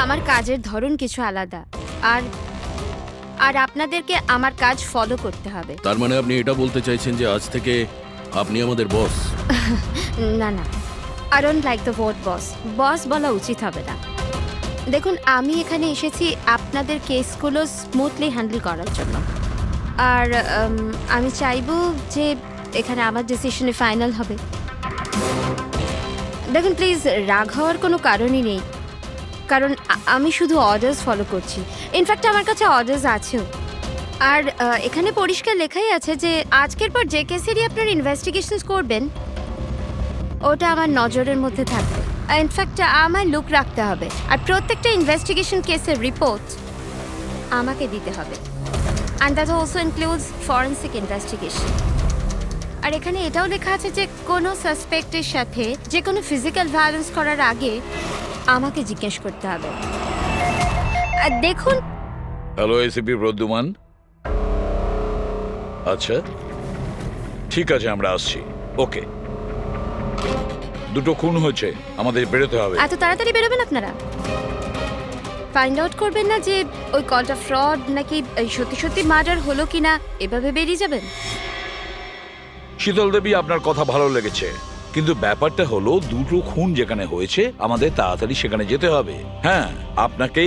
আমার কাজের ধরন কিছু আলাদা, আর আর আপনাদেরকে আমার কাজ ফলো করতে হবে। তার মানে আপনি এটা বলতে চাইছেন যে আজ থেকে আপনি আমাদের বস? না না, I don't like the word boss. Boss বলা উচিত হবে না। দেখুন, আমি এখানে এসেছি আপনাদের কেসগুলো স্মুথলি হ্যান্ডেল করার জন্য, আর আমি চাইবো যে এখানে আমার ডিসিশনে ফাইনাল হবে। দেখুন প্লিজ, রাগ হওয়ার কোনো কারণই নেই, কারণ আমি শুধু অর্ডার্স ফলো করছি। ইনফ্যাক্ট আমার কাছে অর্ডার্স আছেও, আর এখানে পরিষ্কার লেখাই আছে যে আজকের পর যে কেসেরই আপনার ইনভেস্টিগেশনস করবেন ওটা আমার নজরের মধ্যে থাকবে। ইনফ্যাক্ট আমার লুক রাখতে হবে, আর প্রত্যেকটা ইনভেস্টিগেশন কেসের রিপোর্ট আমাকে দিতে হবে, and that also includes forensic investigation. আর এখানে এটাও লেখা আছে যে কোনো সাসপেক্টের সাথে যে কোনো ফিজিক্যাল ভায়োলেন্স করার আগে আমাকে জিজ্ঞেস করতে হবে। আর দেখুন, হ্যালো এসিপি প্রদ্যুমান। আচ্ছা ঠিক আছে, আমরা আসছি। ওকে, দুটো খুন হয়েছে, আমাদের বেরোতে হবে। এত তাড়াতাড়ি বেরোবেন আপনারা? ফাইন্ড আউট করবেন না যে ওই কলটা ফ্রড নাকি সত্যি সত্যি মার্ডার হলো কিনা, এভাবে বেরিয়ে যাবেন? শীতল দেবী, আপনার কথা ভালো লেগেছে, কিন্তু ব্যাপারটা হলো দুটো খুন যেখানে হয়েছে আমাদের তাড়াতাড়ি সেখানে যেতে হবে। হ্যাঁ, আপনাকে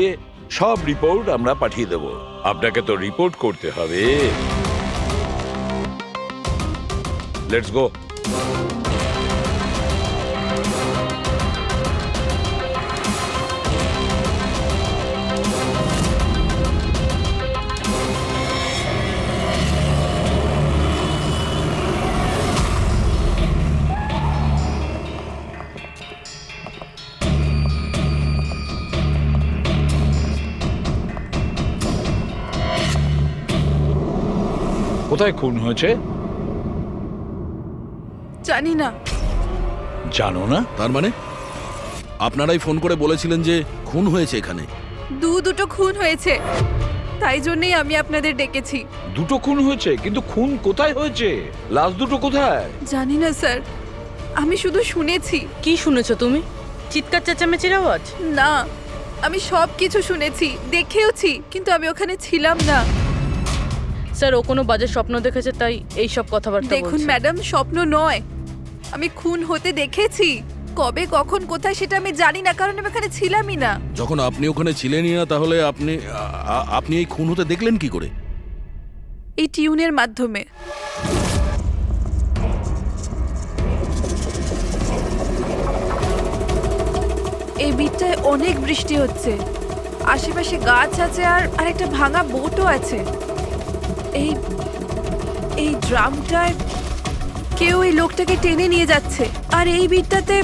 সব রিপোর্ট আমরা পাঠিয়ে দেব। আপনাকে তো রিপোর্ট করতে হবে। Let's go. কোথায় খুন হয়েছে জানি না। জানো না? তার মানে আপনারাই ফোন করে বলেছিলেন যে খুন হয়েছে এখানে? দুটো খুন হয়েছে, তাই জন্যই আমি আপনাদের ডেকেছি। দুটো খুন হয়েছে, কিন্তু খুন কোথায় হয়েছে? লাশ দুটো কোথায়? জানি না স্যার, আমি শুধু শুনেছি। কি শুনেছো তুমি? চিৎকার চেঁচামেচির আওয়াজ? না, আমি সব কিছু শুনেছি, দেখেওছি, কিন্তু আমি ওখানে ছিলাম না। স্যার, ও কোনো বাজে স্বপ্ন দেখেছে, তাই এই সব কথাবার্তা দেখুন বলছে। ম্যাডাম, স্বপ্ন নয়, আমি খুন হতে দেখেছি। কবে, কখন, কোথায় সেটা আমি জানি না, কারণ আমি ওখানে ছিলামই না। যখন আপনি ওখানে ছিলেনই না, তাহলে আপনি এই খুন হতে দেখলেন কি করে? এই টিউনের মাধ্যমে। এই বিটটায় অনেক বৃষ্টি হচ্ছে, আশেপাশে গাছ আছে, আর একটা ভাঙা বোটও আছে। এই এই ড্রামটায় কেউ এই লোকটাকে টেনে নিয়ে যাচ্ছে, আর এই বিটটাতে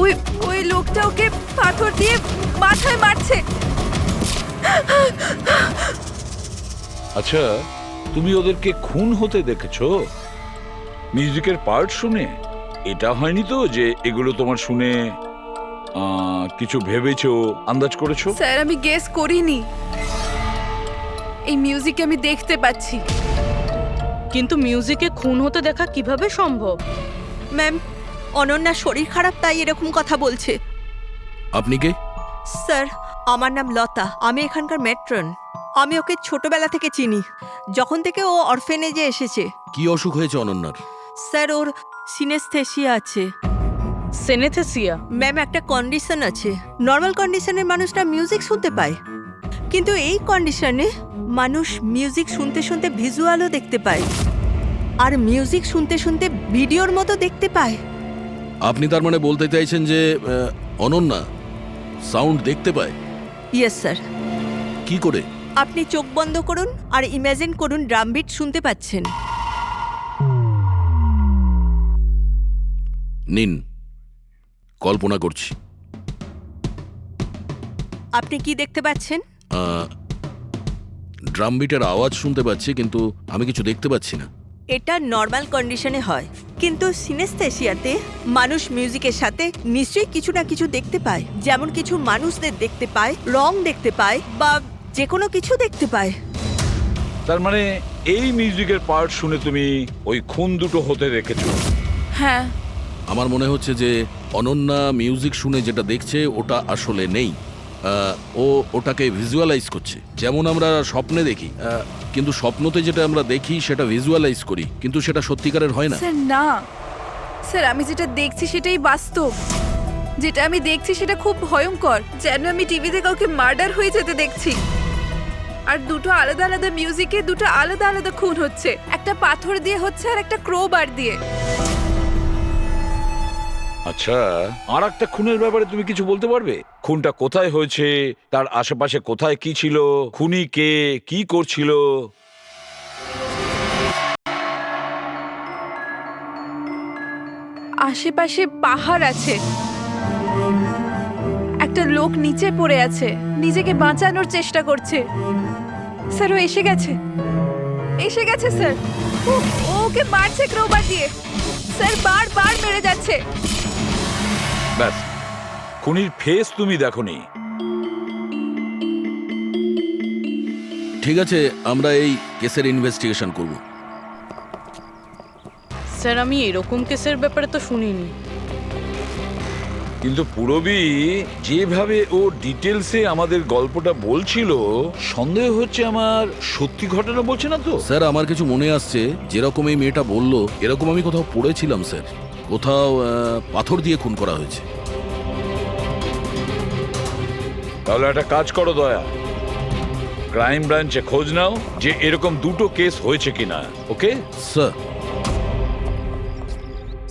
ওই ওই লোকটা ওকে পাথর দিয়ে মাথায় মারছে। আচ্ছা, তুমি ওদেরকে খুন হতে দেখেছো মিউজিকের পার্ট শুনে? এটা হয়নি তো যে এগুলো তোমার শুনে কিছু ভেবেছো, আন্দাজ করেছো? স্যার, আমি গেস করিনি, এই মিউজিক আমি দেখতে পাচ্ছি। কিন্তু মিউজিকে খুন হতে দেখা কিভাবে সম্ভব? ম্যাম, অনন্যার শরীর খারাপ, তাই এরকম কথা বলছে। আপনি কে? স্যার, আমার নাম লতা, আমি এখানকার ম্যাট্রন। আমি ওকে ছোটবেলা থেকে চিনি, যখন থেকে ও অরফেনেজে এসেছে। কি অসুখ হয়েছে অনন্যার? স্যার, ওর সিনেস্থেসিয়া আছে। সেনেথেসিয়া? ম্যাম, একটা কন্ডিশন আছে, নর্মাল কন্ডিশনের মানুষরা মিউজিক শুনতে পায়, কিন্তু এই কন্ডিশনে মানুষ মিউজিক শুনতে শুনতে ভিজুয়ালও দেখতে পায়, আর মিউজিক শুনতে শুনতে ভিডিওর মতো দেখতে পায়। আপনি তার মানে বলতে চাইছেন যে অনন্যা সাউন্ড দেখতে পায়? Yes sir. কি করে? আপনি চোখ বন্ধ করুন আর ইমাজিন করুন ড্রাম বিট শুনতে পাচ্ছেন। নিন, কল্পনা করছি। আপনি কি দেখতে পাচ্ছেন? ড্রাম বিটের আওয়াজ শুনতে পাচ্ছি, কিন্তু আমি কিছু দেখতে পাচ্ছি না। এটা নর্মাল কন্ডিশনে হয়, কিন্তু সিনেস্থেসিয়াতে মানুষ মিউজিকের সাথে নিশ্চয়ই কিছু না কিছু দেখতে পায়, যেমন কিছু মানুষদের দেখতে পায়, রং দেখতে পায়, বা যে কোনো কিছু দেখতে পায়। তার মানে এই মিউজিকের পার্ট শুনে তুমি ওই খুন দুটো হতে দেখেছো? হ্যাঁ। আমার মনে হচ্ছে যে অনন্যা মিউজিক শুনে যেটা দেখছে ওটা আসলে নেই, ও ওটাকে ভিজুয়ালাইজ করছে, যেমন আমরা স্বপ্নে দেখি। কিন্তু স্বপ্নতে যেটা আমরা দেখি সেটা ভিজুয়ালাইজ করি, কিন্তু সেটা সত্যিকারের হয় না। স্যার না, স্যার আমি যেটা দেখছি সেটাই বাস্তব। যেটা আমি দেখছি সেটা খুব ভয়ঙ্কর, যেন আমি টিভিতে কাউকে মার্ডার হয়ে যেতে দেখছি। আর দুটো আলাদা আলাদা মিউজিকে দুটো আলাদা আলাদা খুন হচ্ছে, একটা পাথর দিয়ে হচ্ছে আর একটা ক্রোবার দিয়ে। আচ্ছা, আর একটা খুনের ব্যাপারে তুমি কিছু বলতে পারবে? খুনটা কোথায় হয়েছে, তার আশেপাশে কোথায় কি ছিল, খুনি কে, কি করছিল? আশেপাশে পাহাড় আছে, একটা লোক নিচে পড়ে আছে, নিজেকে বাঁচানোর চেষ্টা করছে। স্যার ও এসে গেছে, এসে গেছে স্যার। ওকে মারছে ক্রোবার দিয়ে, স্যার বারবার মেরে যাচ্ছে। ব্যাস, খুনির ফেস তুমি দেখোনি। ঠিক আছে, আমরা এই কেসের ইনভেস্টিগেশন করব। স্যার আমি এরকম কেসের ব্যাপারে তো শুনিনি। কিন্তু পুরবী যেভাবে ও ডিটেলসে আমাদের গল্পটা বলছিল, সন্দেহ হচ্ছে আমার সত্যি ঘটনা বলছে না তো। স্যার, আমার কিছু মনে আসছে, যেরকম এই মেয়েটা বললো এরকম আমি কোথাও পড়েছিলাম স্যার। কোথাও পাথর দিয়ে খুন করা হয়েছে। তাহলে একটা কাজ করো দয়া, ক্রাইম ব্রাঞ্চে খোঁজ নাও যে এরকম দুটো কেস হয়েছে কিনা। Okay sir.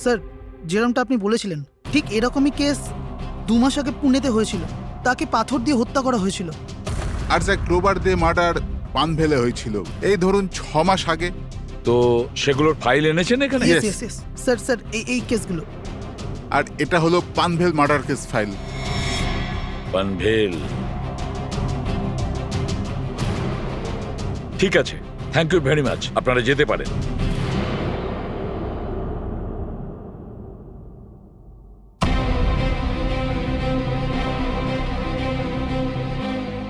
স্যার, যেরকমটা আপনি বলেছিলেন ঠিক এরকমই কেস 2 মাস আগে পুনেতে হয়েছিল। তাকে পাথর দিয়ে হত্যা করা হয়েছিল। আর স্যার ক্রোবার দিয়ে মার্ডার পানভেলে হয়েছিল এই ধরুন 6 মাস আগে। তো সেগুলোর ফাইল এনেছেন এখানে? Yes. Yes, yes. Sir sir এই কেসগুলো। আর এটা হলো Panvel murder case file. Panvel, ঠিক আছে, থ্যাংক ইউ ভেরি মাচ। আপনারা যেতে পারেন।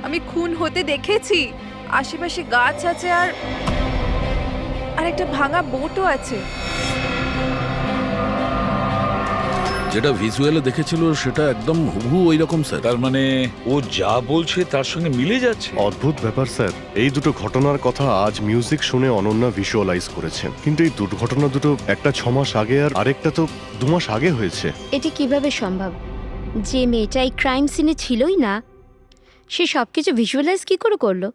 আমি খুন হতে দেখেছি, আশেপাশে গাছ আছে আর একটা ভাঙা বোটও আছে। যেটা ভিজুয়ালে দেখেছিল সেটা একদম হুবহু ওই রকম স্যার। তার মানে ও যা বলছে তার সঙ্গে মিলে যাচ্ছে। অদ্ভুত ব্যাপার স্যার, এই দুটো ঘটনার কথা আজ মিউজিক শুনে অনন্যা ভিজুয়ালাইজ করেছেন, কিন্তু এই দুর্ঘটনা দুটো, একটা 6 মাস আগে আর আরেকটা তো 2 মাস আগে হয়েছে। এটি কিভাবে সম্ভব? যে মেয়েটা এই ক্রাইম সিনে ছিলই না, সে সব কিছু ভিজুয়ালাইজ কি করে করলো?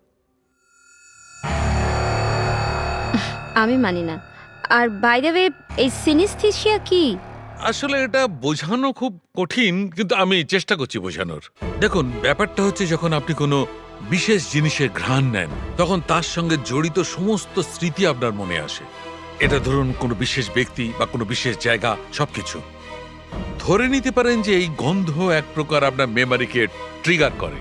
আমি মানি না। আর বাই দ্য ওয়ে, এই সিনেস্থেসিয়া কি? আসলে এটা বোঝানো খুব কঠিন, কিন্তু আমি চেষ্টা করছি বোঝানোর। দেখুন, ব্যাপারটা হচ্ছে যখন আপনি কোনো বিশেষ জিনিসের ঘ্রাণ নেন, তখন তার সঙ্গে জড়িত সমস্ত স্মৃতি আপনার মনে আসে। এটা ধরুন কোনো বিশেষ ব্যক্তি বা কোনো বিশেষ জায়গা, সবকিছু। ধরে নিতে পারেন যে এই গন্ধ এক প্রকার আপনার মেমারিকে ট্রিগার করে,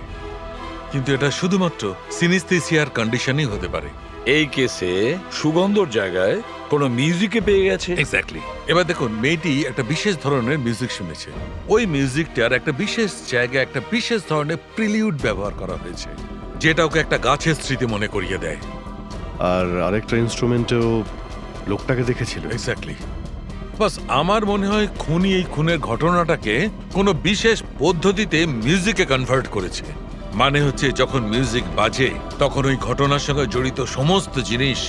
কিন্তু এটা শুধুমাত্র সিনেস্থেসিয়ার কন্ডিশনই হতে পারে। এই কেসে সুগন্ধর জায়গায় কোনো মিউজিকে পেয়ে গেছে। এক্স্যাক্টলি। এবার দেখুন, মেয়েটি একটা বিশেষ ধরনের মিউজিক শুনেছে। ওই মিউজিকটার একটা বিশেষ জায়গায় একটা বিশেষ ধরনের প্রিলিউড ব্যবহার করা হয়েছে, যেটা ওকে একটা গাছের স্মৃতি মনে করিয়ে দেয়। আর আরেকটা ইনস্ট্রুমেন্টেও লোকটাকে দেখেছিল। এক্স্যাক্টলি। বাস আমার মনে হয় খুনি এই খুনের ঘটনাটাকে কোনো বিশেষ পদ্ধতিতে মিউজিকে কনভার্ট করেছে। মানে হচ্ছে, যখন মিউজিক বাজে তখন ওই ঘটনার সঙ্গে জড়িত সমস্ত জিনিস,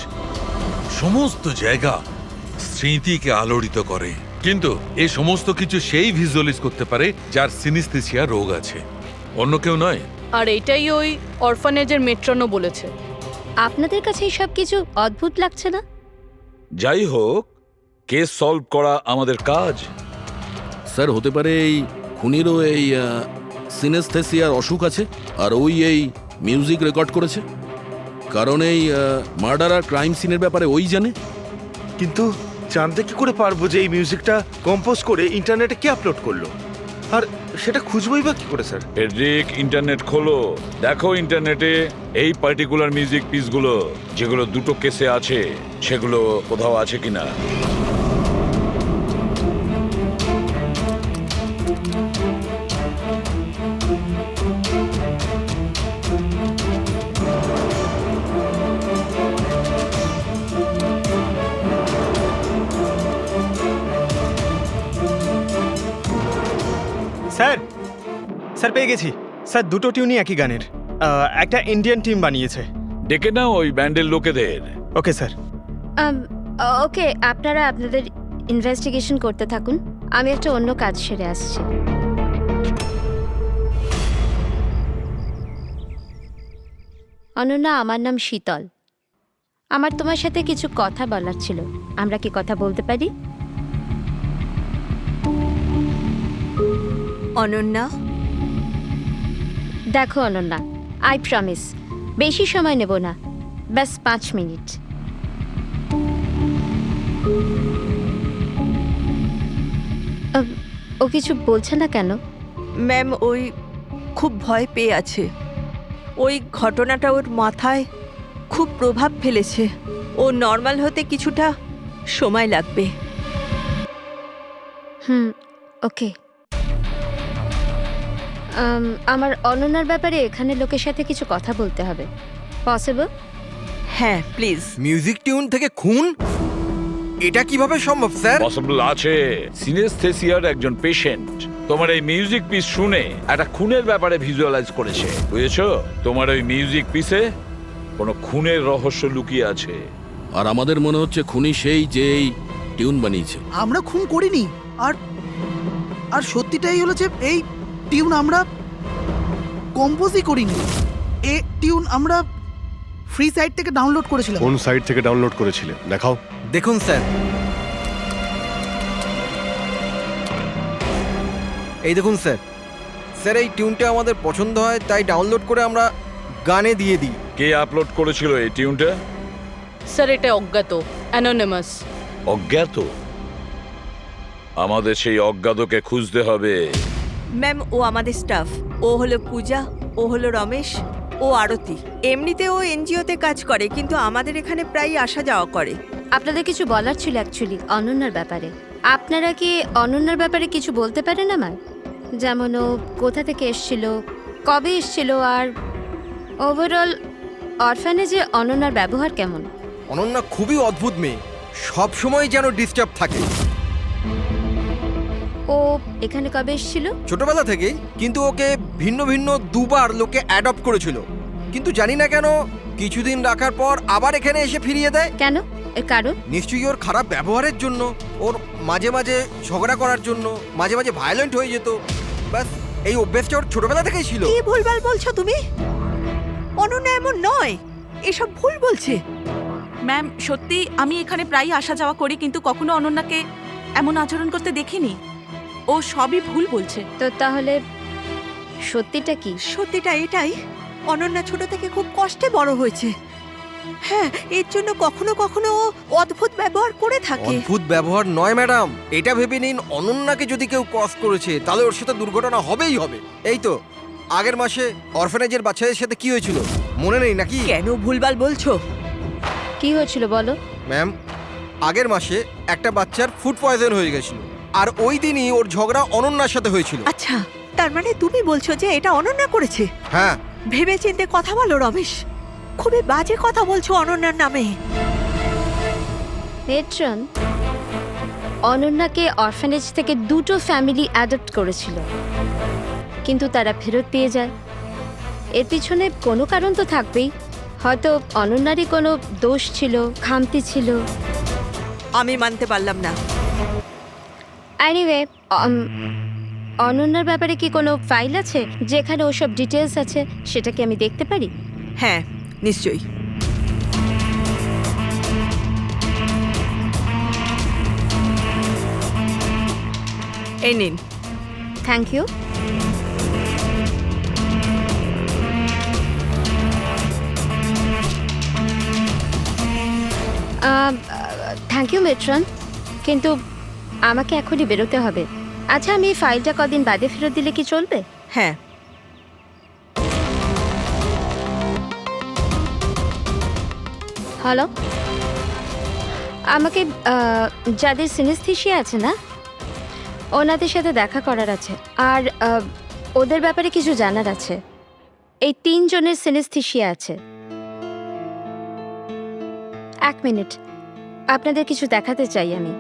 সমস্ত জায়গা স্মৃতিকে আলোড়িত করে। কিন্তু এই সমস্ত কিছু সেই ভিজুয়ালাইজ করতে পারে যার সিনেস্থেসিয়া রোগ আছে, অন্য কেউ নয়। আর এটাই ওই অরফানেজের মেট্রনও বলেছে। আপনাদের কাছে এই সব কিছু অদ্ভুত লাগছে না? যাই হোক, কেস সলভ করা আমাদের কাজ। স্যার, হতে পারে এই খুনিরও এই সিনেস্থেসিয়ার অসুখ আছে, আর ওই এই মিউজিক রেকর্ড করেছে, কারণ এই মার্ডার আর ক্রাইম সিনের ব্যাপারে ওই জানে। কিন্তু জানতে কি করে পারবো যে এই মিউজিকটা কম্পোজ করে ইন্টারনেটে কে আপলোড করলো? আর সেটা খুঁজবই বা কি করে স্যার? ফেডরিক, ইন্টারনেট খোলো, দেখো ইন্টারনেটে এই পার্টিকুলার মিউজিক পিসগুলো যেগুলো দুটো কেসে আছে সেগুলো কোথাও আছে কিনা। স্যার, স্যার পেয়ে গেছি, স্যার দুটো টিউনই একই গানের একটা ইন্ডিয়ান টিম বানিয়েছে। ডেকে নাও ওই ব্যান্ডের লোকেদের। Okay sir. ওকে, আপনারা আপনাদের ইনভেস্টিগেশন করতে থাকুন, আমি একটা অন্য কাজ সেরে আসছি। অনন্যা, আমার নাম শীতল। আমার তোমার সাথে কিছু কথা বলার ছিল, আমরা কি কথা বলতে পারি? অনন্যা, দেখো অনন্যা, আই প্রমিস বেশি সময় নেব না, ব্যাস 5 মিনিট। ও কিছু বলছে না কেন? ম্যাম ওই খুব ভয় পেয়ে আছে। ওই ঘটনাটা ওর মাথায় খুব প্রভাব ফেলেছে। ও নর্মাল হতে কিছুটা সময় লাগবে। ওকে। আমার অনন্যার ব্যাপারে এখানে লোকের সাথে কিছু কথা বলতে হবে, পসিবল? হ্যাঁ প্লিজ। মিউজিক টিউন থেকে খুন, এটা কিভাবে সম্ভব স্যার? পসিবল আছে। সিনেস্থেসিয়ার একজন পেশেন্ট তোমার এই মিউজিক পিস শুনে একটা খুনের ব্যাপারে ভিজুয়ালাইজ করেছে, বুঝেছো? তোমার ওই মিউজিক পিসে কোনো খুনের রহস্য লুকিয়ে আছে। আর আমাদের মনে হচ্ছে খুনি সেই যে এই টিউন বানিয়েছে। আমরা খুন করিনি। আর আর সত্যিটাই হলো যে এই টিউন আমরা কম্পোজই করিনি। এই টিউন আমরা ফ্রি সাইট থেকে ডাউনলোড করেছিলাম। কোন সাইট থেকে ডাউনলোড করেছিলে দেখাও। দেখুন স্যার, এই দেখুন স্যার। স্যার এই টিউনটা আমাদের পছন্দ হয় তাই ডাউনলোড করে আমরা গানে দিয়ে দিই। কে আপলোড করেছিল এই টিউনটা? স্যার এটা অজ্ঞাত, অ্যানোনিমাস। অজ্ঞাত? আমাদের সেই অজ্ঞাতকে খুঁজতে হবে। ম্যাম ও আমাদের স্টাফ। ও হলো পূজা, ও হলো রমেশ, ও আরতি। এমনিতে ও এনজিওতে কাজ করে, কিন্তু আমাদের এখানে প্রায় আসা যাওয়া করে। আপনাদের কিছু বলার ছিল অ্যাকচুয়ালি অনন্যার ব্যাপারে। আপনারা কি অনন্যার ব্যাপারে কিছু বলতে পারেন আমার? যেমন ও কোথা থেকে এসেছিল, কবে এসেছিল, আর ওভারঅল অরফানেজে অনন্যার ব্যবহার কেমন? অনন্যা খুবই অদ্ভুত মেয়ে, সব সময় যেন ডিস্টার্ব থাকে। ও এখানে কবে এসেছিল? ছোটবেলা থেকেই, কিন্তু ওকে ভিন্ন ভিন্ন দুবার লোকে অ্যাডপ্ট করেছিল, কিন্তু জানি না কেন কিছুদিন রাখার পর আবার এখানে এসে ফিরিয়ে দেয়। কেন? এর কারণ? নিশ্চয়ই ওর খারাপ ব্যবহারের জন্য, ওর মাঝে মাঝে ঝগড়া করার জন্য, মাঝে মাঝে ভায়োলেন্ট হয়ে যেত। ব্যাস এই অভ্যেসটা ওর ছোটবেলা থেকেই ছিল। কি ভুলভাল বলছো তুমি? অনন্যা এমন নয়, এসব ভুল বলছে। ম্যাম সত্যি আমি এখানে প্রায়ই আসা যাওয়া করি, কিন্তু কখনো অনন্যাকে এমন আচরণ করতে দেখিনি। ও সবই ভুল বলছে। তো তাহলে সত্যিটা কি? সত্যিটা এটাই, অনন্যা ছোট থেকে খুব কষ্টে বড় হয়েছে। হ্যাঁ, এর জন্য কখনো কখনো ও অদ্ভুত ব্যবহার করে থাকে। অদ্ভুত ব্যবহার নয় ম্যাডাম, এটা ভেবে নিন অনন্যাকে যদি কেউ ক্রস করেছে তাহলে ওর সাথে দুর্ঘটনা হবেই হবে। এই তো আগের মাসে অরফানেজের বাচ্চাদের সাথে কি হয়েছিল মনে নেই নাকি? কেন ভুলভাল বলছো? কি হয়েছিল বলো। ম্যাম, আগের মাসে একটা বাচ্চার ফুড পয়জন হয়ে গেছিল, আর ওই দিনই ওর ঝগড়া অনন্যার সাথে হয়েছিল। আচ্ছা, তার মানে তুমি বলছো যে এটা অনন্যা করেছে? হ্যাঁ। ভেবে চিন্তে কথা বলো রমেশ, খুবই বাজে কথা বলছো অনন্যার নামে। পেট্রন, অনন্যাকে অরফানেজ থেকে 2টো ফ্যামিলি অ্যাডপ্ট করেছিল, কিন্তু তারা ফেরত পেয়ে যায়। এর পিছনে কোনো কারণ তো থাকবেই, হয়তো অনন্যারই কোনো দোষ ছিল, খামতি ছিল। আমি মানতে পারলাম না। এনিওয়ে, অনন্যার ব্যাপারে কি কোনো ফাইল আছে যেখানে ওসব ডিটেলস আছে? সেটা কি আমি দেখতে পারি? হ্যাঁ নিশ্চয়ই। এই নিন। Thank you. Thank you matron, কিন্তু আমাকে এখনই বেরোতে হবে। আচ্ছা, আমি এই ফাইলটা কদিন বাদে ফেরত দিলে কি চলবে? হ্যাঁ। হ্যালো, আমাকে যাদের সিনেস্থেসিয়া আছে না, ওনাদের সাথে দেখা করার আছে, আর ওদের ব্যাপারে কিছু জানার আছে। এই 3 জনের সিনেস্থেসিয়া আছে। 1 মিনিট, আপনাদের কিছু দেখাতে চাই আমি।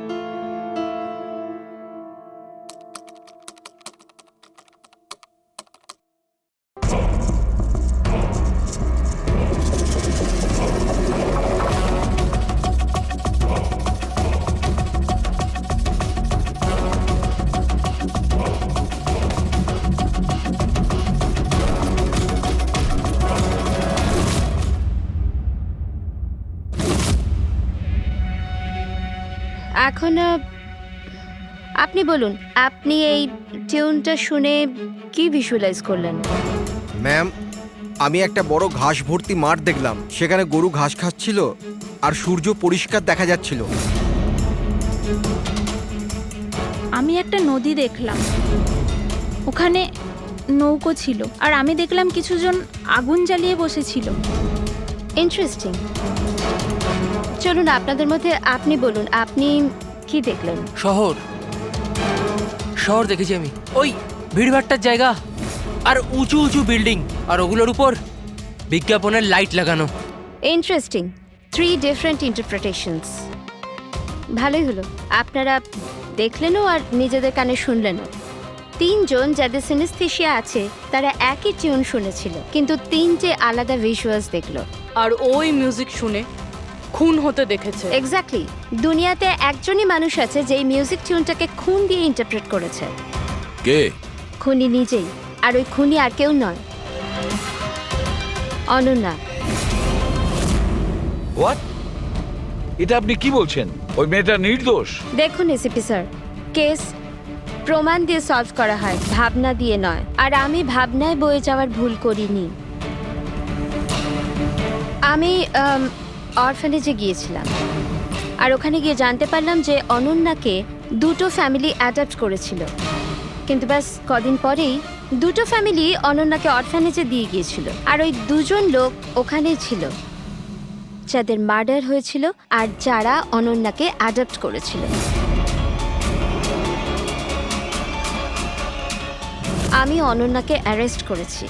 এখন আপনি বলুন, আপনি এই টিউনটা শুনে কি ভিজুয়ালাইজ করলেন? ম্যাম, আমি একটা বড় ঘাস ভর্তি মাঠ দেখলাম, সেখানে গরু ঘাস খাচ্ছিল আর সূর্য পরিষ্কার দেখা যাচ্ছিল। আমি একটা নদী দেখলাম, ওখানে নৌকো ছিল, আর আমি দেখলাম কিছুজন আগুন জ্বালিয়ে বসেছিল। ইন্টারেস্টিং। চলুন আপনাদের মধ্যে আপনি বলুন, আপনি কি দেখলেন? শহর শহর দেখেছি আমি, ওই ভিড়ভাট্টার জায়গা আর উঁচু উঁচু বিল্ডিং, আর ওগুলোর উপর বিজ্ঞাপনের লাইট লাগানো। ইন্টারেস্টিং। 3 different interpretations. ভালোই হলো, আপনারা দেখলেনও আর নিজেদের কানে শুনলেনও। 3 জন যাদের সিনেস্থেশিয়া আছে তারা একই টিউন শুনেছিল, কিন্তু 3টে আলাদা ভিজুয়ালস দেখলো। আর ওই মিউজিক শুনে খুন হতে দেখেছে। এক্স্যাক্টলি। দুনিয়াতে একজনই মানুষ আছে যে এই মিউজিক টিউনটাকে খুন দিয়ে ইন্টারপ্রেট করেছে। কে? খুনি নিজেই। আর ওই খুনি আর কেউ নয়, অনন্যা। হোয়াট? এটা আপনি কি বলছেন? ওই মেয়েটা নির্দোষ? দেখুন এসিপি স্যার, কেস প্রমাণ দিয়ে সলভ করা হয়, ভাবনা দিয়ে নয়। আর আমি ভাবনায় বয়ে যাওয়ার ভুল করিনি। আমি অরফানেজে গিয়েছিলাম, আর ওখানে গিয়ে জানতে পারলাম যে অনন্যাকে 2টো ফ্যামিলি অ্যাডাপ্ট করেছিল। কিন্তু ব্যাস কদিন পরেই 2টো ফ্যামিলি অনন্যাকে অরফানেজে দিয়ে গিয়েছিল। আর ওই 2 জন লোক ওখানেই ছিল যাদের মার্ডার হয়েছিল আর যারা অনন্যাকে অ্যাডাপ্ট করেছিল। আমি অনন্যাকে অ্যারেস্ট করেছি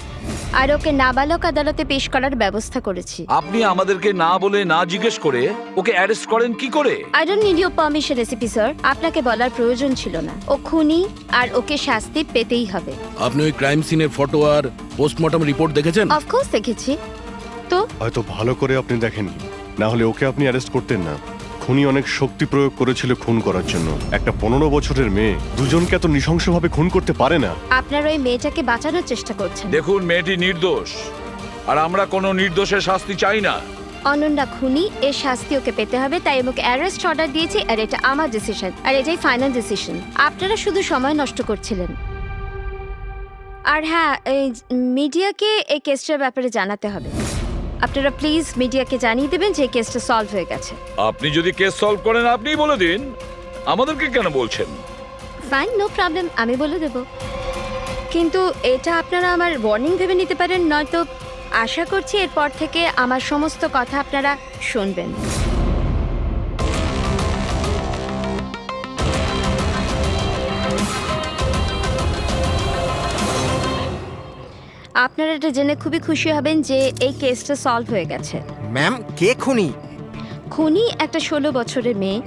আর ওকে নাবালক আদালতে পেশ করার ব্যবস্থা করেছি। আপনি আমাদেরকে না বলে, না জিজ্ঞেস করে ওকে অ্যারেস্ট করেন কি করে? I don't need your permission ACP sir, আপনাকে বলার প্রয়োজন ছিল না। ও খুনি আর ওকে শাস্তি পেতেই হবে। আপনি ওই ক্রাইম সিনের ফটো আর পোস্টমর্টম রিপোর্ট দেখেছেন? অফকোর্স দেখেছি। তো হয়তো ভালো করে আপনি দেখেননি, না হলে ওকে আপনি অ্যারেস্ট করতেন না। খুনি অনেক শক্তি প্রয়োগ করেছিল খুন করার জন্য। একটা 15 বছরের মেয়ে 2জনকে এত নৃশংসভাবে খুন করতে পারে না। আপনারা ওই মেয়েটাকে বাঁচানোর চেষ্টা করছেন। দেখুন, মেয়েটি নির্দোষ, আর আমরা কোনো নির্দোষের শাস্তি চাই না। অনন্যা খুনি, এর শাস্তি ওকে পেতে হবে, তাই ওকে অ্যারেস্ট অর্ডার দিয়েছি। আর এটা আমার ডিসিশন, আর এটাই ফাইনাল ডিসিশন। আপনারা শুধু সময় নষ্ট করছিলেন। আর হ্যাঁ, এই মিডিয়াকে এই কেসটার ব্যাপারে জানাতে হবে। আপনারা প্লিজ মিডিয়াকে জানিয়ে দেবেন যে এই কেসটা সলভ হয়ে গেছে। আপনি যদি কেস সলভ করেন আপনিই বলে দিন, আমাদেরকে কেন বলছেন? ফাইন, নো প্রবলেম, আমি বলে দেব। কিন্তু এটা আপনারা আমার ওয়ার্নিং ভেবে নিতে পারেন, নয়তো আশা করছি এরপর থেকে আমার সমস্ত কথা আপনারা শুনবেন। আপনারা এটা জেনে খুবই খুশি হবেন যে এই কেসটা সলভ হয়ে গেছে। ম্যাম, কে খুনি? খুনি একটা 16 বছরের মেয়ে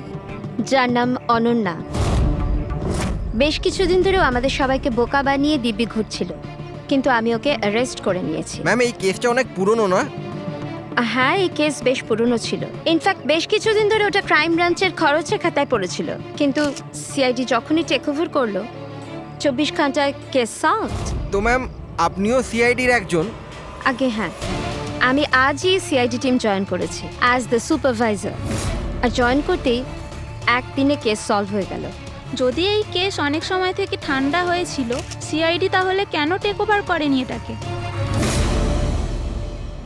যার নাম অনন্যা। বেশ কিছুদিন ধরেও আমাদের সবাইকে বোকা বানিয়ে দিব্যি ঘুরছিল, কিন্তু আমি ওকে অ্যারেস্ট করে নিয়েছি। ম্যাম, এই কেসটা অনেক পুরনো না? হ্যাঁ, এই কেস বেশ পুরনো ছিল। ইনফ্যাক্ট বেশ কিছুদিন ধরে ওটা ক্রাইম ব্রাঞ্চের খরচের খাতায় পড়েছিল, কিন্তু সিআইডি যখনই টেক ওভার করলো 24 ঘন্টায় কেস সলভ। তো ম্যাম, আপনিও সিআইডির একজন? আগে হ্যাঁ, আমি আজই সিআইডি টিম জয়েন করেছি অ্যাজ দ্য সুপারভাইজার। আর জয়েন করতেই একদিনে কেস সলভ হয়ে গেল। যদি এই কেস অনেক সময় থেকে ঠান্ডা হয়েছিল, সিআইডি তাহলে কেন টেক ওভার করেনি এটাকে?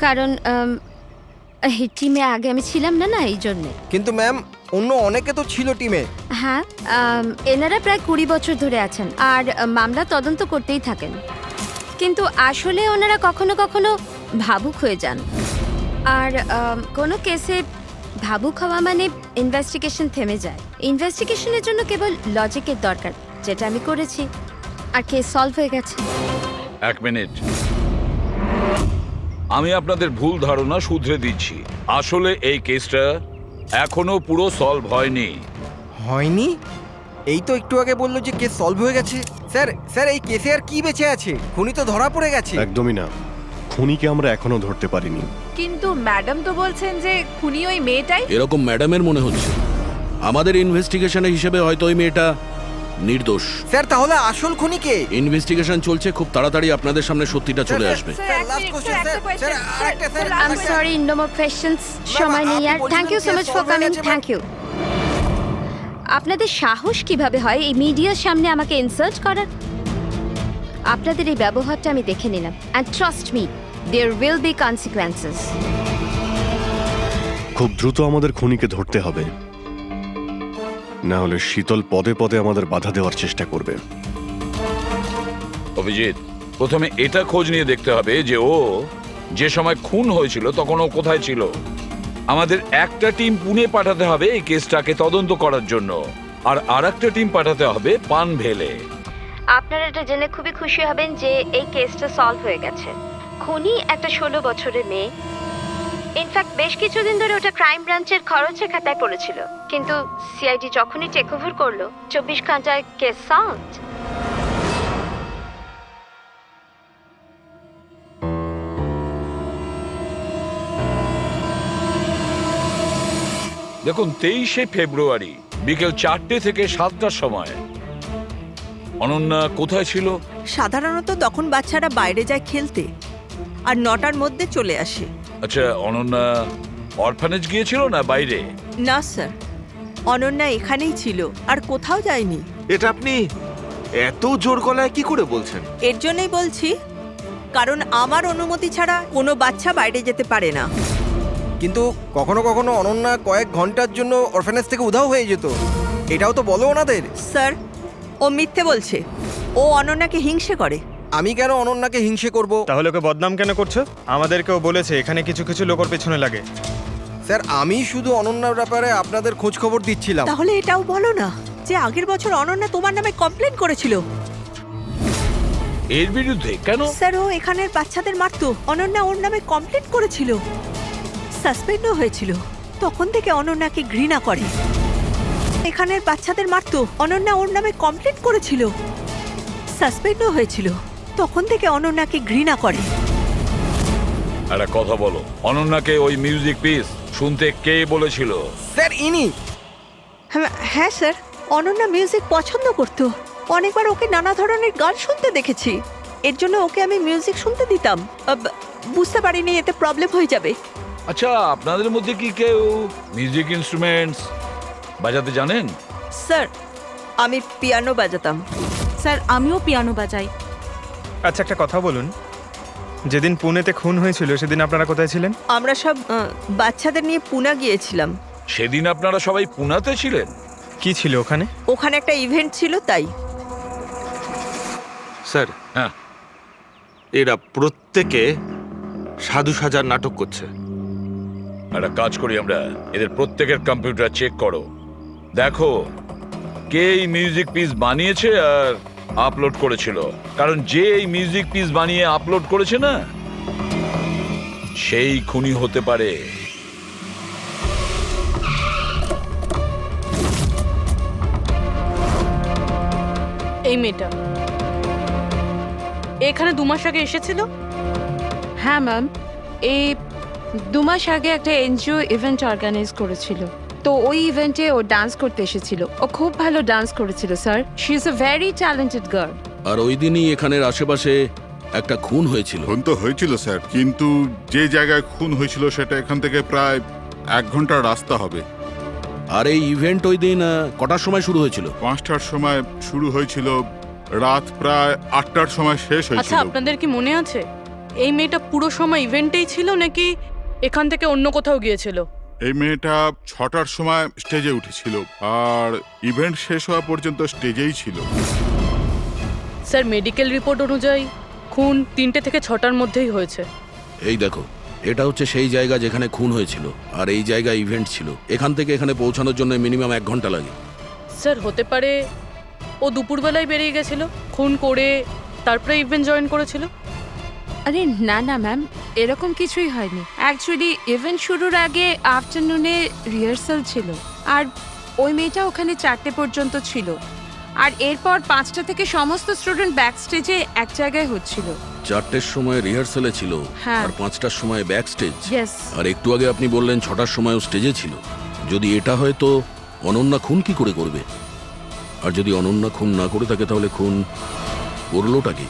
কারণ এই টিমে আগে আমি ছিলাম না, এই জন্যে। কিন্তু ম্যাম, অন্য অনেকে তো ছিল টিমে। হ্যাঁ, এনারা প্রায় 20 বছর ধরে আছেন আর মামলা তদন্ত করতেই থাকেন, কিন্তু আসলে ওনারা কখনো কখনো ভাবুক হয়ে যান। আর কোনো কেসে ভাবুক হওয়া মানে ইনভেস্টিগেশন থেমে যায়। ইনভেস্টিগেশনের জন্য কেবল লজিকের দরকার, যেটা আমি করেছি, আর কেস সলভ হয়ে গেছে। 1 মিনিট, আমি আপনাদের ভুল ধারণা শুধরে দিচ্ছি। আসলে এই কেসটা এখনো পুরো সলভ হয়নি। হয়নি? এই তো একটু আগে বললো যে কেস সলভ হয়ে গেছে। স্যার, এই কেসে আর কি বেঁচে আছে? খুনি তো ধরা পড়ে গেছে। একদমই না, খুনিকে আমরা এখনো ধরতে পারিনি। কিন্তু ম্যাডাম তো বলছেন যে খুনি ওই মেয়েটাই। এরকম ম্যাডামের মনে হচ্ছে। আমাদের ইনভেস্টিগেশনের হিসেবে হয়তো ওই মেয়েটা নির্দোষ। স্যার, তাহলে আসল খুনি কে? ইনভেস্টিগেশন চলছে, খুব তাড়াতাড়ি আপনাদের সামনে সত্যিটা চলে আসবে। I am sorry, no more questions. সময় নেই আর। Thank you so much for coming. Thank you. আপনাদের সাহস কিভাবে হয় এই মিডিয়ার সামনে আমাকে ইনসাল্ট করার? আপনাদের এই ব্যবহারটা আমি দেখে নিলাম, and trust me, there will be consequences. খুব দ্রুত আমাদের খুনিকে ধরতে হবে, না হলে শীতল পদে পদে আমাদের বাধা দেওয়ার চেষ্টা করবে। অভিজিৎ, প্রথমে এটা খোঁজ নিয়ে দেখতে হবে যে ও যে সময় খুন হয়েছিল তখন ও কোথায় ছিল। আমাদের একটা টিম পুনে পাঠাতে হবে এই কেসটাকে তদন্ত করার জন্য, আর আরেকটা টিম পাঠাতে হবে পানভেলে। আপনারা এটা জেনে খুবই খুশি হবেন যে এই কেসটা সলভ হয়ে গেছে। খুনি একটা 16 বছরের মেয়ে। ইনফ্যাক্ট বেশ কিছুদিন ধরে ওটা ক্রাইম ব্রাঞ্চের খরচের খাতায় পড়েছিল, কিন্তু সিআইডি যখনই টেক ওভার করলো 24 ঘন্টায় কেস সলভড। দেখুন, 23শে ফেব্রুয়ারি বিকেল 4টে থেকে 7টার সময় অনন্যা কোথায় ছিল? সাধারণত তখন বাচ্চারা বাইরে যায় খেলতে, আর 9টার মধ্যে চলে আসে। আচ্ছা, অনন্যা অরফানেজ গিয়েছিল না বাইরে? না স্যার, অনন্যা এখানেই ছিল আর কোথাও যায়নি। এটা আপনি এত জোর গলায় কি করে বলছেন? এর জন্যই বলছি, কারণ আমার অনুমতি ছাড়া কোনো বাচ্চা বাইরে যেতে পারে না। কিন্তু কখনো কখনো অনন্যা কয়েক ঘন্টার জন্য অরফানেজ থেকে উধাও হয়ে যেত, এটাও তো বলো ওনাদের। স্যার, ও মিথ্যে বলছে। ও অনন্যাকে হিংসে করে। আমি কেন অনন্যাকে হিংসে করব? তাহলে ওকে বদনাম কেন করছো? আমাদেরকেও বলেছে এখানে কিছু কিছু লোকের পেছনে লাগে। স্যার, আমি শুধু অনন্যার ব্যাপারে আপনাদের খোঁজ খবর দিচ্ছিলাম। তাহলে এটাও বলো না যে আগের বছর অনন্যা তোমার নামে কমপ্লেন করেছিল। এর বিরুদ্ধে কেন? স্যার, ও এখানের বাচ্চাদের মারতো। অনন্যা ওর নামে কমপ্লেন করেছিল, সাসপেন্ডও হয়েছিল। তখন থেকে অনন্যাকে ঘৃণা করে। এখানের বাচ্চাদের মারতো। অনন্যা ওর নামে কমপ্লেন করেছিল, সাসপেন্ডও হয়েছিল। তখন থেকে অনন্যাকে ঘৃণা করে। একটা কথা বলো, অনন্যাকে ওই মিউজিক পিস শুনতে কে বলেছিল? স্যার, ইনি। হ্যাঁ স্যার, অনন্যা মিউজিক পছন্দ করত। অনেকবার ওকে নানা ধরনের গান শুনতে দেখেছি। এর জন্য ওকে আমি মিউজিক শুনতে দিতাম। বুঝতে পারিনি এতে প্রবলেম হয়ে যাবে। আচ্ছা, আপনাদের মধ্যে কি কেউ মিউজিক ইনস্ট্রুমেন্টস বাজাতে জানেন? স্যার, আমি পিয়ানো বাজাতাম। স্যার, আমিও পিয়ানো বাজাই। আচ্ছা, একটা কথা বলুন, যেদিন পুনেতে খুন হয়েছিল সেদিন আপনারা কোথায় ছিলেন? আমরা সব বাচ্চাদের নিয়ে পুনা গিয়েছিলাম। সেদিন আপনারা সবাই পুনাতে ছিলেন? কি ছিল ওখানে? ওখানে একটা ইভেন্ট ছিল, তাই। স্যার, হ্যাঁ, এরা প্রত্যেকে সাধু সাজার নাটক করছে। একটা কাজ করি আমরা, এদের প্রত্যেকের কম্পিউটার চেক করো, দেখো কে এই মিউজিক পিস বানিয়েছে আর আপলোড করেছিল। কারণ যে এই মিউজিক পিস বানিয়ে আপলোড করেছে না, সেই খুনি হতে পারে। এই মেয়েটা এখানে 2 মাস আগে এসেছিল। হ্যাঁ ম্যাম, এই 2 মাস আগে একটা এনজিও ইভেন্ট অর্গানাইজ করেছিল, তো ওই ইভেন্টে ও ডান্স করতে এসেছিল। ও খুব ভালো ডান্স করেছিল sir. She is a very talented girl. আর ওই দিনই এখানের আশেপাশে একটা খুন হয়েছিল। খুন তো হয়েছিল স্যার, কিন্তু যে জায়গায় খুন হয়েছিল সেটা এখান থেকে প্রায় 1 ঘন্টার রাস্তা হবে। আর এই ইভেন্ট ওই দিন কটার সময় শুরু হয়েছিল? 5টার সময় শুরু হয়েছিল, রাত প্রায় 8টার সময় শেষ আচ্ছা, হয়েছিল। আপনাদের কি মনে আছে এই মেয়েটা পুরো সময় ইভেন্টেই ছিল নাকি এখান থেকে অন্য কোথাও গিয়েছিল? এই মেয়েটা 6টার সময় স্টেজে উঠেছিল, আর ইভেন্ট শেষ হওয়া পর্যন্ত স্টেজেই ছিল। স্যার, মেডিকেল রিপোর্ট অনুযায়ী খুন 3টে থেকে 6টার মধ্যেই হয়েছে। এই দেখো, এটা হচ্ছে সেই জায়গা যেখানে খুন হয়েছিল, আর এই জায়গায় ইভেন্ট ছিল। এখান থেকে এখানে পৌঁছানোর জন্য মিনিমাম 1 ঘন্টা লাগে। স্যার, হতে পারে ও দুপুরবেলায় বেরিয়ে গেছিল, খুন করে তারপরে ইভেন্ট জয়েন করেছিল। আরে না না ম্যাম, এরকম কিছুই হয়নি। অ্যাকচুয়ালি ইভেন্ট শুরুর আগে আফটারনুনে রিহার্সাল ছিল, আর ওই মেয়েটা ওখানে 4টে পর্যন্ত ছিল, আর এরপর 5টা থেকে সমস্ত স্টুডেন্ট ব্যাক স্টেজে এক জায়গায় হচ্ছিল। 4টের সময় রিহার্সালে ছিল, হ্যাঁ। আর 5টার সময় ব্যাক স্টেজ। Yes. আর একটু আগে আপনি বললেন 6টার সময়ও স্টেজে ছিল। যদি এটা হয় তো অনন্যা খুন কি করে করবে? আর যদি অনন্যা খুন না করে থাকে তাহলে খুন করলোটা কি?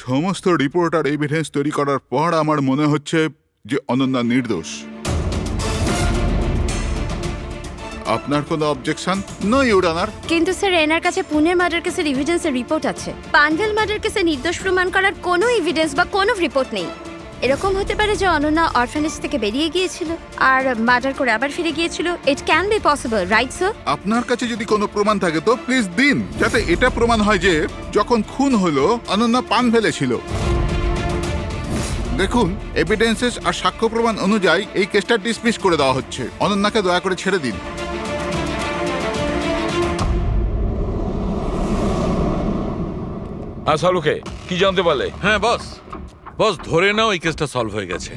সমস্ত রিপোর্ট আর এভিডেন্স তৈরি করার পর আমার মনে হচ্ছে যে অনন্যা নির্দোষ। আপনার কোনো অবজেকশন? No your honour. কিন্তু স্যার এনার কাছে পুনের মার্ডার কেসের এভিডেন্সের রিপোর্ট আছে। পানভেল মার্ডার কেসে নির্দোষ প্রমাণ করার কোনো এভিডেন্স বা কোনো রিপোর্ট নেই। এরকম হতে পারে যে অনন্যা অরফানেজ থেকে বেরিয়ে গিয়েছিল আর মার্ডার করে আবার ফিরে গিয়েছিল। It can be possible, right sir? আপনার কাছে যদি কোনো প্রমাণ থাকে তো প্লিজ দিন, যাতে এটা প্রমাণ হয় যে যখন খুন হলো অনন্যা পানভেলে ছিল। দেখুন, এভিডেন্সেস আর সাক্ষ্য প্রমাণ অনুযায়ী এই কেসটা ডিসমিস করে দেওয়া হচ্ছে। অনন্যাকে দয়া করে ছেড়ে দিন। হ্যাঁ শালুকে, কি জানতে পারলে? হ্যাঁ বস, বস ধরে নাও এই কেসটা সলভ হয়ে গেছে।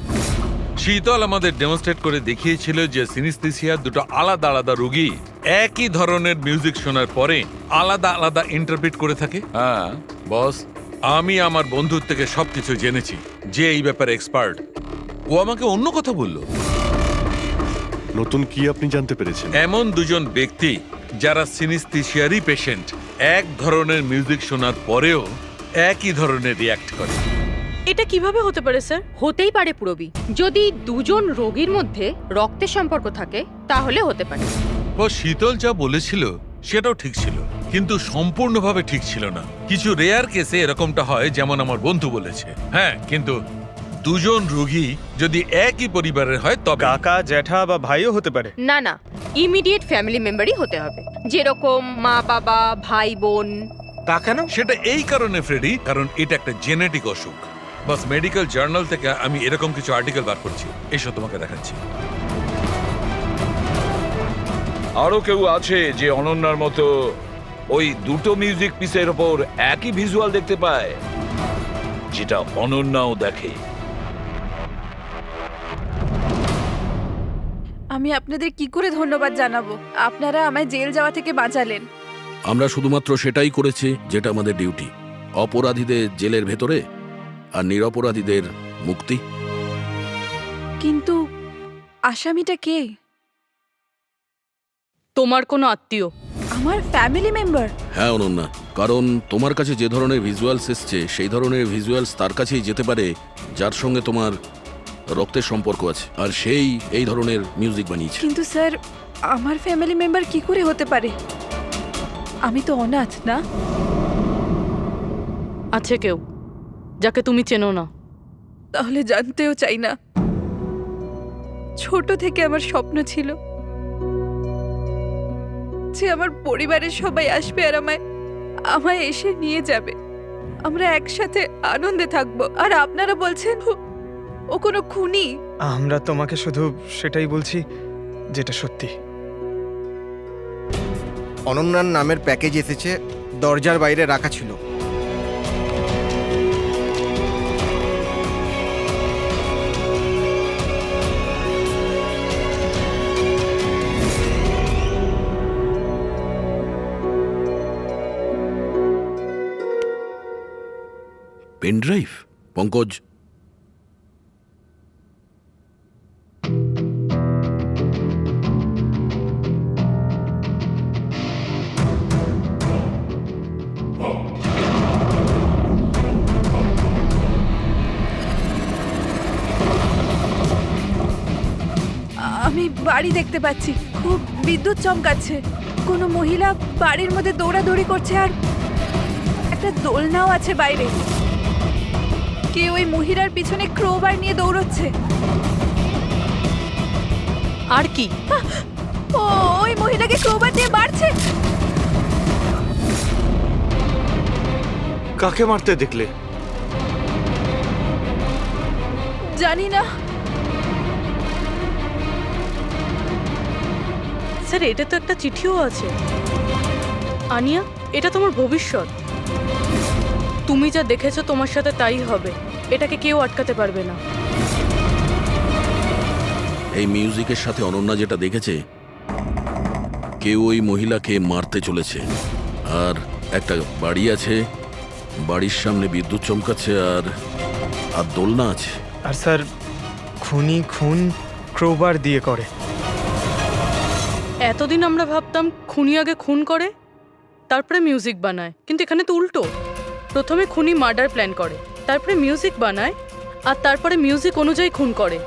শীতল আমাদের ডেমনস্ট্রেট করে দেখিয়েছিল যে সিনিস্থেসিয়ার দুটো আলাদা আলাদা রোগী একই ধরনের মিউজিক শোনার পরে আলাদা আলাদা ইন্টারপ্রিট করে থাকে। হ্যাঁ বস, আমি আমার বন্ধুর থেকে সবকিছু জেনেছি, যে এই ব্যাপারে এক্সপার্ট। ও আমাকে অন্য কথা বলল। নতুন কি আপনি জানতে পেরেছেন? এমন দুজন ব্যক্তি যারা সিনিস্থেসিয়ারই পেশেন্ট, এক ধরনের মিউজিক শোনার পরেও একই ধরনের রিয়্যাক্ট করে। এটা কিভাবে হতে পারে স্যার? হতেই পারে পুরবি, যদি দুজন রোগীর মধ্যে রক্তের সম্পর্ক থাকে তাহলে হতে পারে। ও শীতল যা বলেছিল সেটাও ঠিক ছিল, কিন্তু সম্পূর্ণভাবে ঠিক ছিল না। কিছু রেয়ার কেসে এরকমটা হয়, যেমন আমার বন্ধু বলেছে। হ্যাঁ, কিন্তু দুজন রোগী যদি একই পরিবারের হয় তবে কাকা, জ্যাঠা বা ভাইও হতে পারে। না না, ইমিডিয়েট ফ্যামিলি মেম্বারই হতে হবে, যেরকম মা বাবা, ভাই বোন। তা কেন? সেটা এই কারণে ফ্রেডি, কারণ এটা একটা জেনেটিক অসুখ। বাস মেডিকেল জার্নাল থেকে আমি এরকম কিছু আর্টিকেল বার করছি, এসব তোমাকে দেখাচ্ছি। আরো কেউ আছে যে অনন্যার মতো ওই দুটো মিউজিক পিসের ওপর একই ভিজুয়াল দেখতে পায়, যেটা অনন্যাও দেখে? আমি আপনাদের কি করে ধন্যবাদ জানাবো? আপনারা আমায় জেল যাওয়া থেকে বাঁচালেন। আমরা শুধুমাত্র সেটাই করেছি যেটা আমাদের ডিউটি, অপরাধীদের জেলের ভেতরে আর নিরপরাধীদের মুক্তি। কিন্তু আসামিটা কে? তোমার কোনো আত্মীয়। আমার ফ্যামিলি মেম্বার? হ্যাঁ অনন্যা, কারণ তোমার কাছে যে ধরনের ভিজুয়ালস এসছে সেই ধরনের ভিজুয়ালস তার কাছেই যেতে পারে যার সঙ্গে তোমার রক্তের সম্পর্ক আছে, আর সেই এই ধরনের মিউজিক বানিয়েছে। কিন্তু স্যার, আমার ফ্যামিলি মেম্বার কি করে হতে পারে? আমি তো অনাথ, না? আছে কেউ যাকে তুমি চেনো না? তাহলে জানতেও চাই না। ছোট থেকে আমার স্বপ্ন ছিল যে আমার পরিবারের সবাই আসবে আর আমায় এসে নিয়ে যাবে, আমরা একসাথে আনন্দে থাকবো। আর আপনারা বলছেন ও কোনো খুনি? আমরা তোমাকে শুধু সেটাই বলছি যেটা সত্যি। অনন্যার নামের প্যাকেজ এসেছে, দরজার বাইরে রাখা ছিল। Pen drive? পঙ্কজ, আমি বাড়ি দেখতে পাচ্ছি, খুব বিদ্যুৎ চমকাচ্ছে। কোনো মহিলা বাড়ির মধ্যে দৌড়াদৌড়ি করছে আর একটা দোলনাও আছে বাইরে। কে ওই মহিলার পিছনে ক্রোবার নিয়ে দৌড়চ্ছে? আর কি? ও ওই মহিলাকে ক্রোবার দিয়ে মারছে। কাকে মারতে দেখলে? জানি না স্যার, এটা তো একটা চিঠিও আছে। আনিয়া, এটা তোমার ভবিষ্যৎ। তুমি যা দেখেছো তোমার সাথে তাই হবে, এটাকে কেউ আটকাতে পারবে না। এই মিউজিকের সাথে অনন্যা যেটা দেখেছে, কেউ ওই মহিলাকে মারতে চলেছে। আর একটা বাড়ি আছে, বাড়ির সামনে বিদ্যুৎ চমকাচ্ছে আর দোলনা আছে। আর স্যার, খুনি খুন ক্রোবার দিয়ে করে। এতদিন আমরা ভাবতাম খুনি আগে খুন করে তারপরে মিউজিক বানায়, কিন্তু এখানে তো উল্টো। প্রথমে খুনি মার্ডার প্ল্যান করে, তারপরে মিউজিক বানায়, আর তারপরে মিউজিক অনুযায়ী খুন করে।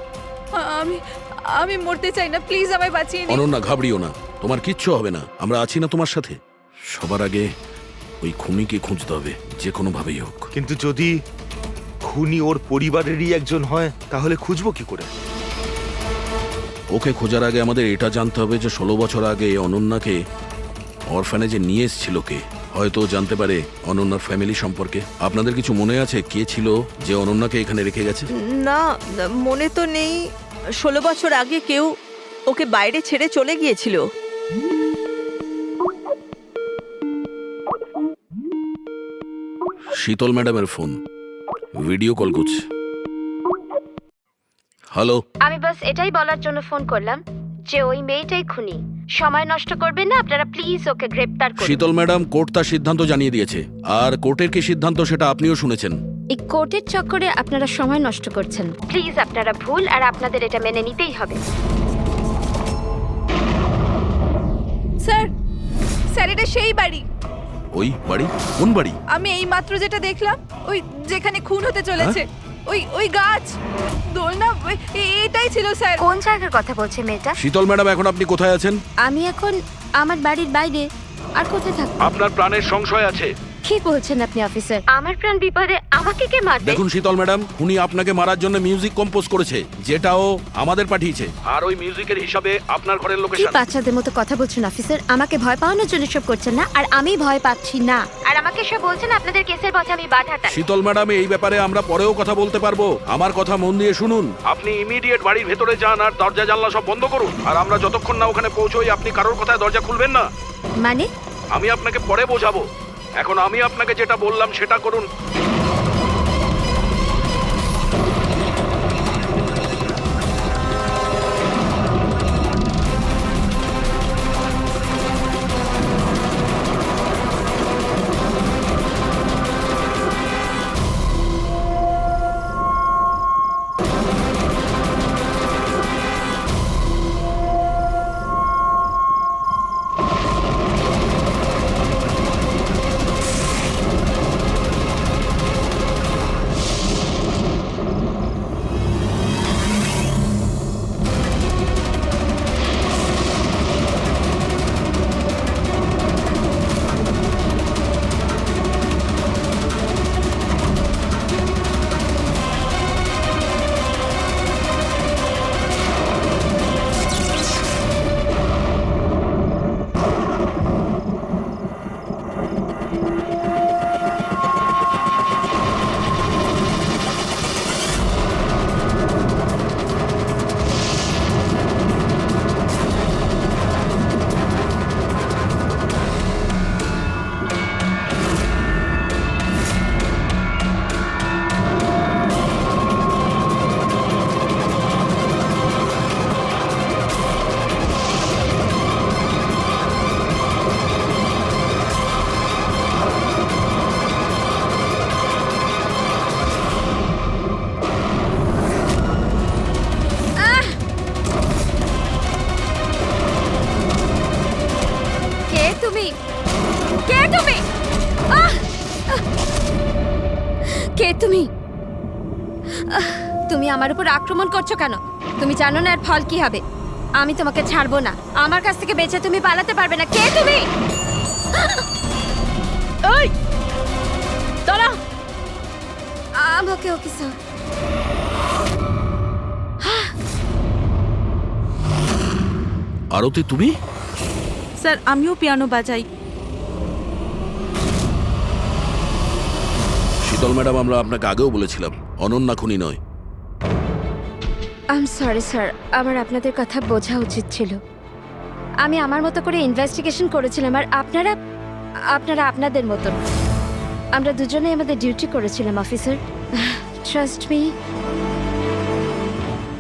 আমি মরতে চাই না, প্লিজ আমায় বাঁচিয়ে নিন। অনন্যা, ঘাবড়িও না, তোমার কিচ্ছু হবে না, আমরা আছি না তোমার সাথে। সবার আগে ওই খুনিকে খুঁজতে হবে, যে কোনো ভাবেই হোক। কিন্তু যদি খুনি ওর পরিবারেরই একজন হয় তাহলে খুঁজবো কি করে? ওকে খোঁজার আগে আমাদের এটা জানতে হবে যে 16 বছর আগে অনন্যাকে অরফানেজে নিয়ে এসেছিল কে। হয়তো ও জানতে পারে অনন্যার ফ্যামিলি সম্পর্কে। আপনাদের কিছু মনে আছে কে ছিল যে অনন্যাকে এখানে রেখে গেছে? না, মনে তো নেই। 16 বছর আগে কেউ ওকে বাইরে ছেড়ে চলে গিয়েছিল। শীতল ম্যাডামের ফোন, ভিডিও কল করছে। হ্যালো, আমি বাস এটাই বলার জন্য ফোন করলাম যে ওই মেয়েটাই খুনি। সময় নষ্ট করবেন না আপনারা, প্লিজ ওকে গ্রেপ্তার করুন। শীতল ম্যাডাম, কোর্ট তার সিদ্ধান্ত জানিয়ে দিয়েছে। আর কোর্টের কি সিদ্ধান্ত সেটা আপনিও শুনেছেন। এই কোর্টের চক্করে আপনারা সময় নষ্ট করছেন। প্লিজ, আপনারা ভুল আর আপনাদের এটা মেনে নিতেই হবে। স্যার, স্যার এটা সেই বাড়ি। ওই বাড়ি? কোন বাড়ি? আমি এই মাত্র যেটা দেখলাম, ওই যেখানে খুন হতে চলেছে, ওই গাছ, দোলনা, এটাই ছিল স্যার। কোন জায়গার কথা বলছে মেয়েটা? শীতল ম্যাডাম, এখন আপনি কোথায় আছেন? আমি এখন আমার বাড়ির বাইরে। আর কোথায় থাকবো? আপনার প্রাণের সংশয় আছে। কি বলছেন আপনি অফিসার? আমার প্রাণ বিপদে, আমাকে কে মারবে? দেখুন শীতল ম্যাডাম, উনি আপনাকে মারার জন্য মিউজিক কম্পোজ করেছে, যেটাও আমাদের পাঠিয়েছে। আর ওই মিউজিকের হিসাবে আপনার ঘরের কি লোকেশন। বাচ্চাদের মতো কথা বলছেন অফিসার? আমাকে ভয় পাওয়ানোর জন্য সব করছেন না, আর আমি ভয় পাচ্ছি না। আর আমাকে সব বলছেন আপনাদের কেসের পথে আমি বাধা দেই। শীতল ম্যাডাম, এই ব্যাপারে আমরা পরেও কথা বলতে পারবো। আমার কথা মন দিয়ে শুনুন। আপনি ইমিডিয়েট বাড়ির ভেতরে যান আর দরজা জানলা সব বন্ধ করুন। আর আমরা যতক্ষণ না ওখানে পৌঁছই, আপনি কারোর কথায় দরজা খুলবেন না। মানে? আমি আপনাকে পরে বোঝাবো। এখন আমি আপনাকে যেটা বললাম সেটা করুন। তুমি আমার উপর আক্রমণ করছো কেন? তুমি জানো না এর ফল কি হবে? আমি তোমাকে ছাড়বো না। আমার কাছ থেকে বেঁচে তুমি পালাতে পারবে না। কে তুমি? ওই দাঁড়া। ওকে ওকে স্যার। আরতি, তুমি? স্যার, আমিও পিয়ানো বাজাই। শীতল ম্যাডাম, আমরা আপনাকে আগেও বলেছিলাম অনন্যা খুনি নয়। আই এম সরি স্যার, আমার আপনাদের কথা বোঝা উচিত ছিল। আমি আমার মতো করে ইনভেস্টিগেশন করেছিলাম, আর আপনারা আপনাদের মতন। আমরা দুজনেই আমাদের ডিউটি করেছিলাম অফিসার। ট্রাস্ট মি,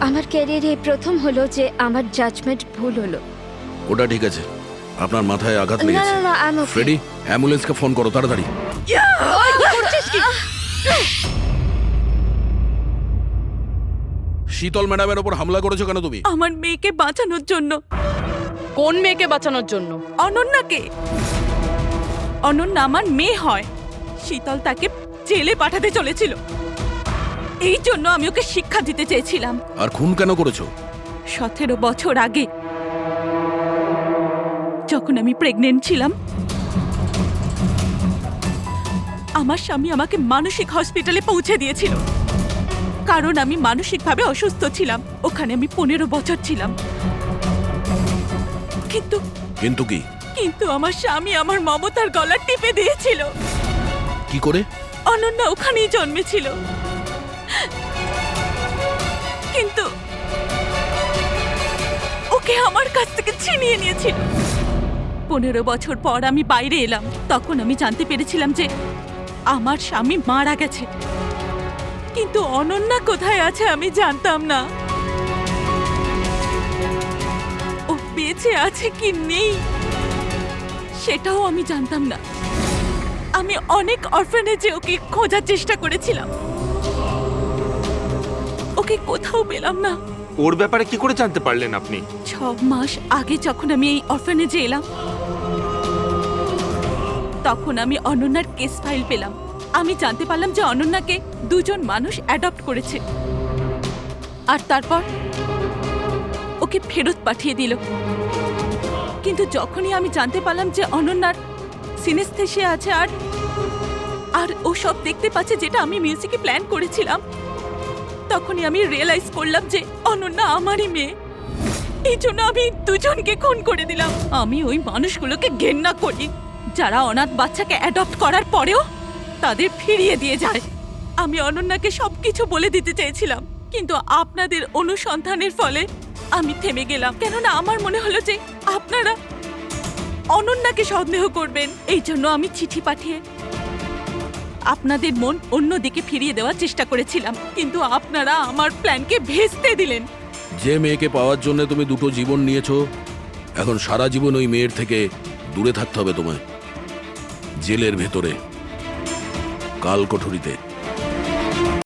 আমার ক্যারিয়ারে প্রথম হলো যে আমার জাজমেন্ট ভুল হলো। ওটা ঠিক আছে, আপনার মাথায় আঘাত না লেগেছে। না না, আই এম ওকে। ফ্রেডি, অ্যাম্বুলেন্সকে ফোন করো তাড়াতাড়ি। শীতল ম্যাডামের ওপর হামলা করেছো কেন তুমি? আমার মেয়েকে বাঁচানোর জন্য। কোন মেয়েকে বাঁচানোর জন্য? অনন্যাকে। অনন্যা আমার মেয়ে হয়। শীতল তাকে জেলে পাঠাতে চলেছিল, এই জন্য আমি ওকে শিক্ষা দিতে চেয়েছিলাম। আর খুন কেন করেছো? 17 বছর আগে যখন আমি প্রেগনেন্ট ছিলাম আমার স্বামী আমাকে মানসিক হসপিটালে পৌঁছে দিয়েছিল, কারণ আমি মানসিকভাবে অসুস্থ ছিলাম। ওখানে আমি 15 বছর ছিলাম। কিন্তু কিন্তু কি? কিন্তু আমার স্বামী আমার মমতার গলা টিপে দিয়েছিল। কি করে? অনন্যা ওখানেই জন্মেছিল, কিন্তু ওকে আমার কাছ থেকে ছিনিয়ে নিয়েছিল। 15 বছর পর আমি বাইরে এলাম, তখন আমি জানতে পেরেছিলাম যে আমার স্বামী মারা গেছে, কিন্তু অনন্যা কোথায় আছে আমি জানতাম না। ও বেঁচে আছে কি নেই সেটাও আমি জানতাম না। আমি অনেক অরফানেজে ওকে খোঁজার চেষ্টা করেছিলাম, ওকে কোথাও পেলাম না। ওর ব্যাপারে কি করে জানতে পারলেন আপনি? 6 মাস আগে যখন আমি এই অরফানেজে এলাম তখন আমি অনন্যার কেস ফাইল পেলাম। আমি জানতে পারলাম যে অনন্যাকে 2 জন মানুষ অ্যাডপ্ট করেছে, আর তারপর ওকে ফেরত পাঠিয়ে দিল। কিন্তু যখনই আমি জানতে পারলাম যে অনন্যার সিনেস্থেসিয়া আছে আর ও সব দেখতে পাচ্ছে যেটা আমি মিউজিকে প্ল্যান করেছিলাম, তখনই আমি রিয়েলাইজ করলাম যে অনন্যা আমারই মেয়ে। এই জন্য আমি 2 জনকে খুন করে দিলাম। আমি ওই মানুষগুলোকে ঘেন্না করি যারা অনাথ বাচ্চাকে অ্যাডপ্ট করার পরেও তাদের ফিরিয়ে দিয়ে যায়। আমি অনন্যাকে সবকিছু বলে দিতে চেয়েছিলাম, কিন্তু আপনাদের অনুসন্ধানের ফলে আমি থেমে গেলাম, কেননা আমার মনে হলো যে আপনারা অনন্যাকে সন্দেহ করবেন। এই জন্য আমি চিঠি পাঠিয়ে আপনাদের মন অন্যদিকে ফিরিয়ে দেওয়ার চেষ্টা করেছিলাম, কিন্তু আপনারা আমার প্ল্যানকে ভেস্তে দিলেন। যে মেয়েকে পাওয়ার জন্য তুমি 2টো জীবন নিয়েছো, এখন সারা জীবন ওই মেয়ের থেকে দূরে থাকতে হবে তোমায়, জেলের ভেতরে, কালকোঠরিতে।